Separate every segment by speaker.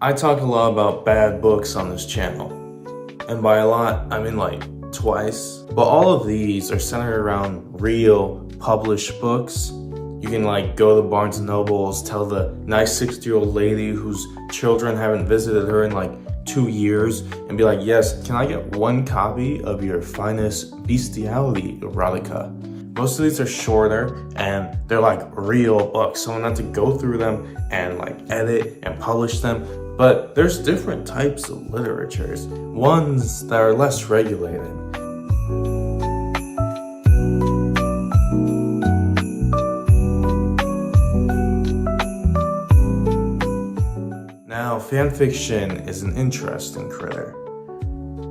Speaker 1: I talk a lot about bad books on this channel, and by a lot, I mean like twice. But all of these are centered around real published books. You can like go to Barnes and Nobles, tell the nice 60-year-old lady whose children haven't visited her in like 2 years, and be like, yes, can I get one copy of your finest bestiality erotica? Most of these are shorter and they're like real books. Someone had to go through them and like edit and publish them. But there's different types of literatures, ones that are less regulated. Now, fanfiction is an interesting critter.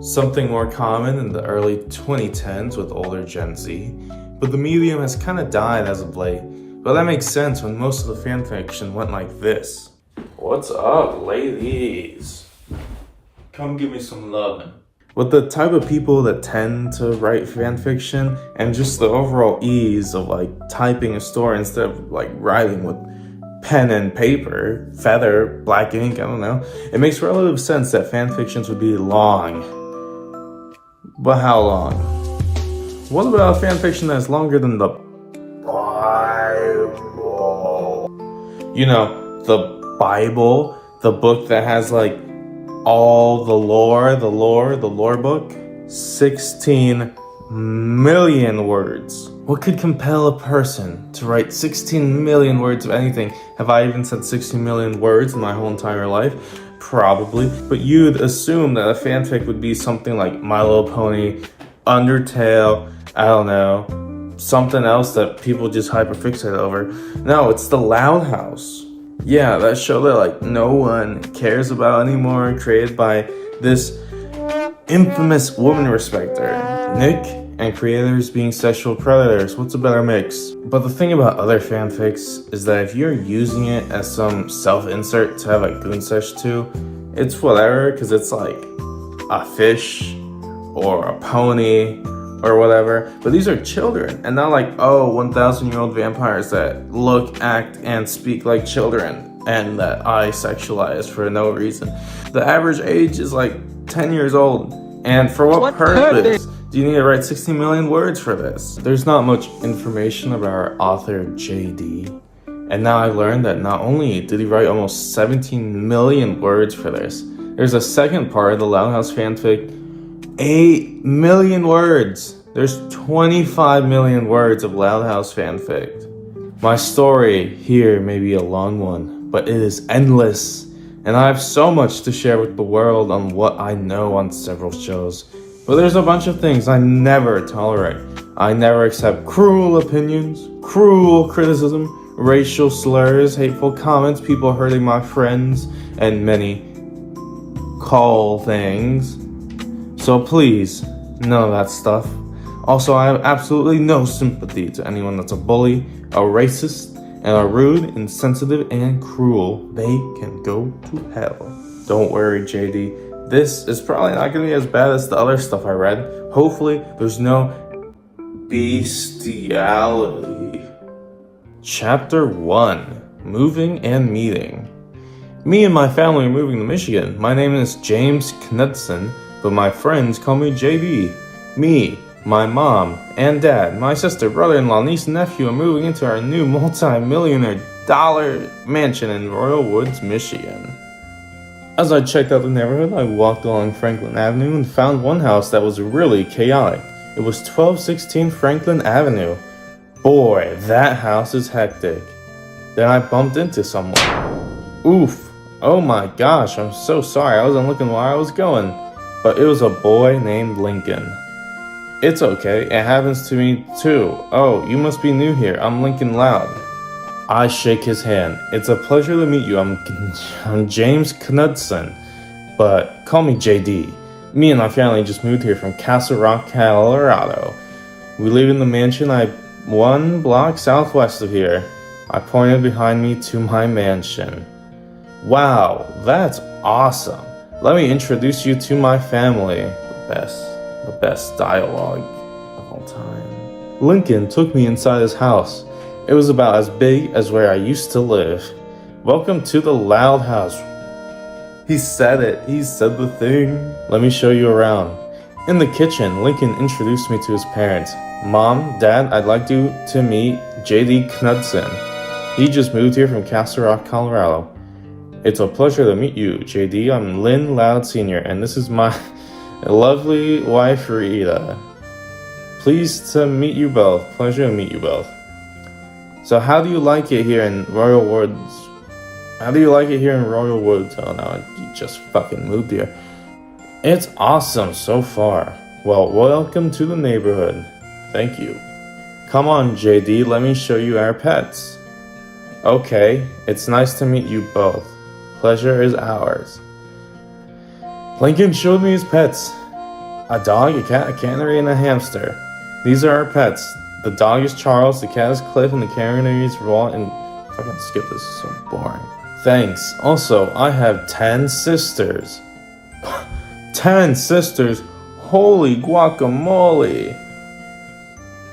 Speaker 1: Something more common in the early 2010s with older Gen Z, but the medium has kind of died as of late. But that makes sense when most of the fanfiction went like this. What's up, ladies? Come give me some loving. With the type of people that tend to write fanfiction and just the overall ease of like typing a story instead of like writing with pen and paper, feather, black ink, I don't know. It makes relative sense that fanfictions would be long. But how long? What about a fanfiction that's longer than the Bible? You know, the Bible, the book that has like all the lore book. 16 million words. What could compel a person to write 16 million words of anything? Have I even said 16 million words in my whole entire life? Probably. But you'd assume that a fanfic would be something like My Little Pony, Undertale, I don't know, something else that people just hyperfixate over. No, it's The Loud House. Yeah, that show that like no one cares about anymore, created by this infamous woman respecter, Nick, and creators being sexual predators. What's a better mix? But the thing about other fanfics is that if you're using it as some self-insert to have a goon sesh to, it's whatever, because it's like a fish or a pony or whatever. But these are children, and not like, oh, 1,000-year-old vampires that look, act, and speak like children, and that I sexualize for no reason. The average age is like 10 years old, and for what purpose? Do you need to write 16 million words for this? There's not much information about our author JD, and now I've learned that not only did he write almost 17 million words for this, there's a second part of the Loud House fanfic, 8 million words. There's 25 million words of Loud House fanfic. My story here may be a long one, but it is endless, and I have so much to share with the world on what I know on several shows. But there's a bunch of things I never tolerate. I never accept cruel opinions, cruel criticism, racial slurs, hateful comments, people hurting my friends, and many call things. So please, none of that stuff. Also, I have absolutely no sympathy to anyone that's a bully, a racist, and a rude, insensitive, and cruel. They can go to hell. Don't worry, JD. This is probably not going to be as bad as the other stuff I read. Hopefully, there's no bestiality. Chapter 1. Moving and Meeting. Me and my family are moving to Michigan. My name is James Knudsen, but my friends call me JB. Me, my mom, and dad, my sister, brother-in-law, niece, and nephew are moving into our new multi-millionaire dollar mansion in Royal Woods, Michigan. As I checked out the neighborhood, I walked along Franklin Avenue and found one house that was really chaotic. It was 1216 Franklin Avenue. Boy, that house is hectic. Then I bumped into someone. Oof. Oh my gosh, I'm so sorry. I wasn't looking where I was going. But it was a boy named Lincoln. It's okay, it happens to me too. Oh, you must be new here. I'm Lincoln Loud. I shake his hand. It's a pleasure to meet you. I'm James Knudsen, but call me JD. Me and my family just moved here from Castle Rock, Colorado. We live in the mansion 1 block southwest of here. I pointed behind me to my mansion. Wow, that's awesome. Let me introduce you to my family. The best dialogue of all time. Lincoln took me inside his house. It was about as big as where I used to live. Welcome to the Loud House. He said it. He said the thing. Let me show you around. In the kitchen, Lincoln introduced me to his parents. Mom, Dad, I'd like you to meet J.D. Knudsen. He just moved here from Castle Rock, Colorado. It's a pleasure to meet you, J.D. I'm Lynn Loud Sr., and this is my lovely wife, Rita. Pleased to meet you both. Pleasure to meet you both. So how do you like it here in Royal Woods? How do you like it here in Royal Woods? Oh no, you just fucking moved here. It's awesome so far. Well, welcome to the neighborhood. Thank you. Come on, JD, let me show you our pets. Okay, it's nice to meet you both. Pleasure is ours. Lincoln showed me his pets. A dog, a cat, a canary, and a hamster. These are our pets. The dog is Charles, the cat is Cliff, and the canary is Raw, and fucking skip this, is so boring. Thanks. Also, I have 10 sisters. 10 sisters? Holy guacamole.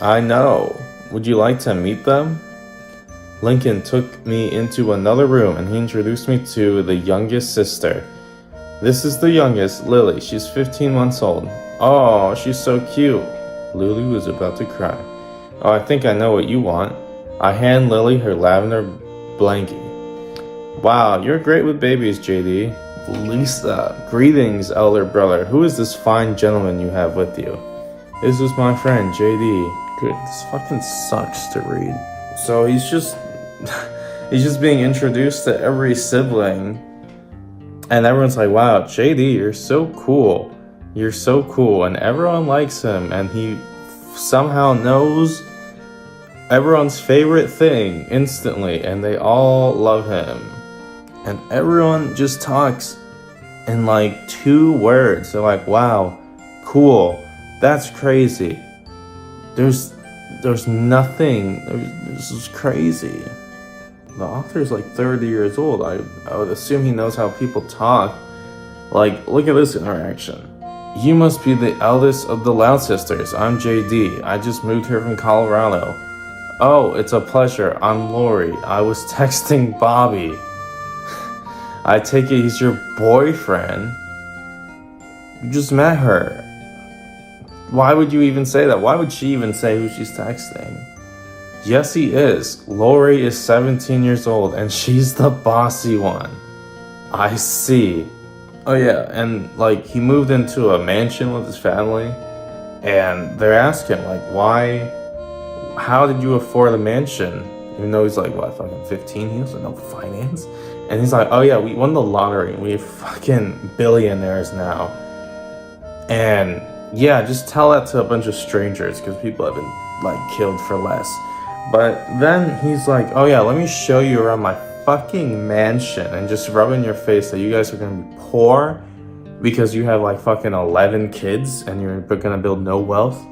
Speaker 1: I know. Would you like to meet them? Lincoln took me into another room and he introduced me to the youngest sister. This is the youngest, Lily. She's 15 months old. Oh, she's so cute. Lily was about to cry. Oh, I think I know what you want. I hand Lily her lavender blankie. Wow, you're great with babies, JD. Lisa, greetings, elder brother. Who is this fine gentleman you have with you? This is my friend, JD. Good, this fucking sucks to read. So he's just being introduced to every sibling. And everyone's like, wow, JD, you're so cool. You're so cool. And everyone likes him. And he somehow knows everyone's favorite thing instantly. And they all love him. And everyone just talks in like 2 words. They're like, wow, cool. That's crazy. There's nothing. This is crazy. The author's like 30 years old. I would assume he knows how people talk. Like, look at this interaction. You must be the eldest of the Loud sisters. I'm JD. I just moved here from Colorado. Oh, it's a pleasure. I'm Lori. I was texting Bobby. I take it he's your boyfriend. You just met her. Why would you even say that? Why would she even say who she's texting? Yes, he is. Lori is 17 years old and she's the bossy one. I see. Oh yeah, and like he moved into a mansion with his family and they're asking like, how did you afford a mansion? Even though he's like, what, fucking 15? He has no finance. And he's like, oh yeah, we won the lottery. We're fucking billionaires now. And yeah, just tell that to a bunch of strangers because people have been like killed for less. But then he's like, oh yeah, let me show you around my fucking mansion and just rub in your face that you guys are gonna be poor because you have like fucking 11 kids and you're gonna build no wealth.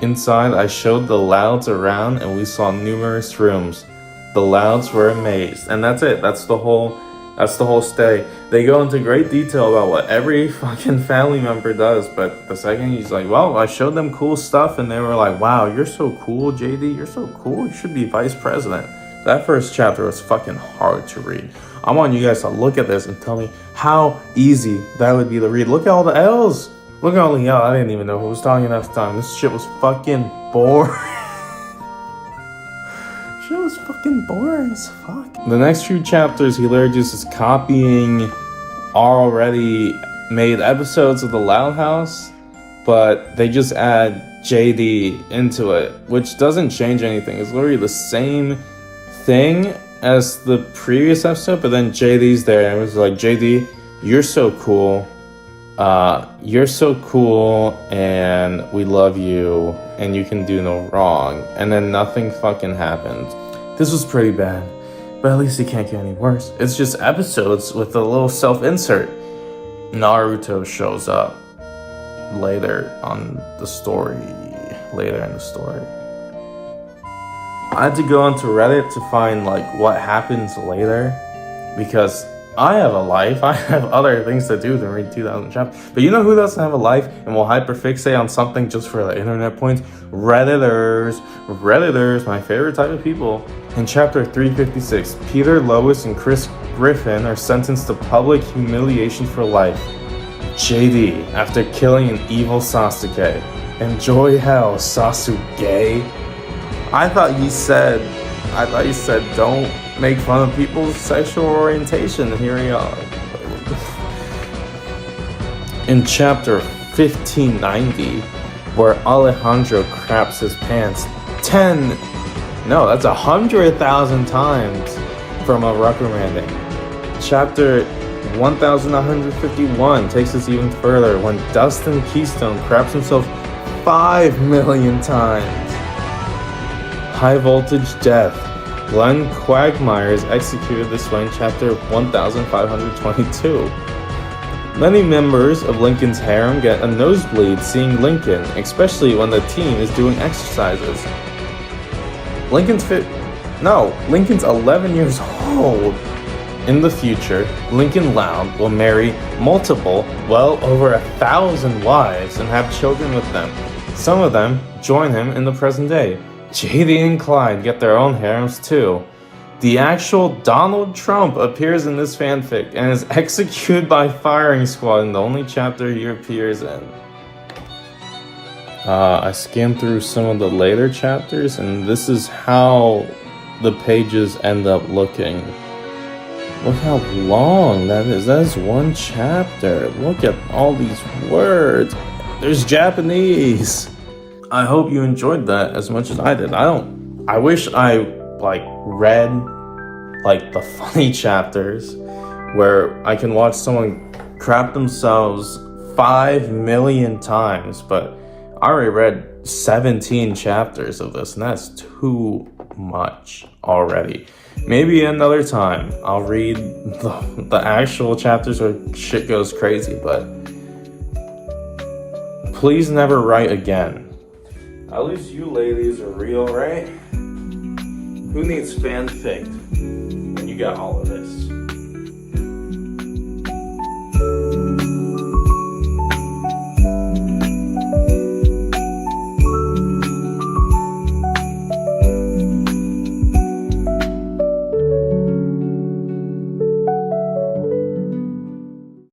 Speaker 1: Inside, I showed the Louds around and we saw numerous rooms. The Louds were amazed. And that's it. That's the whole stay. They go into great detail about what every fucking family member does. But the second he's like, well, I showed them cool stuff. And they were like, wow, you're so cool, JD. You're so cool. You should be vice president. That first chapter was fucking hard to read. I want you guys to look at this and tell me how easy that would be to read. Look at all the L's. Look at all the L's. I didn't even know who was talking at the time. This shit was fucking boring. Shit was fucking boring as fuck. The next few chapters, he literally just is copying already made episodes of The Loud House, but they just add JD into it, which doesn't change anything. It's literally the same thing as the previous episode, but then JD's there, and it was like, JD, you're so cool. You're so cool, and we love you, and you can do no wrong. And then nothing fucking happened. This was pretty bad, but at least it can't get any worse. It's just episodes with a little self-insert. Naruto shows up later in the story. I had to go onto Reddit to find like what happens later, because I have a life. I have other things to do than read 2,000 chapters. But you know who doesn't have a life and will hyperfixate on something just for the internet points? Redditors. Redditors, my favorite type of people. In chapter 356, Peter, Lois, and Chris Griffin are sentenced to public humiliation for life. JD, after killing an evil Sasuke. Enjoy hell, Sasuke. I thought you said don't make fun of people's sexual orientation. Here we are. In chapter 1590, where Alejandro craps his pants 100,000 times from a reprimanding. Chapter 1151 takes us even further when Dustin Keystone craps himself 5 million times. High voltage death. Glenn Quagmire is executed this way in chapter 1522. Many members of Lincoln's harem get a nosebleed seeing Lincoln, especially when the team is doing exercises. Lincoln's 11 years old. In the future, Lincoln Loud will marry multiple, well over 1,000 wives and have children with them. Some of them join him in the present day. JD and Clyde get their own harems too. The actual Donald Trump appears in this fanfic and is executed by firing squad in the only chapter he appears in. I skimmed through some of the later chapters and this is how the pages end up looking. Look how long that is. That is one chapter. Look at all these words. There's Japanese. I hope you enjoyed that as much as I did. I wish I read the funny chapters where I can watch someone crap themselves 5 million times, but I already read 17 chapters of this and that's too much already. Maybe another time I'll read the actual chapters where shit goes crazy, but please never write again. At least you ladies are real, right? Who needs fanfic when you got all of this?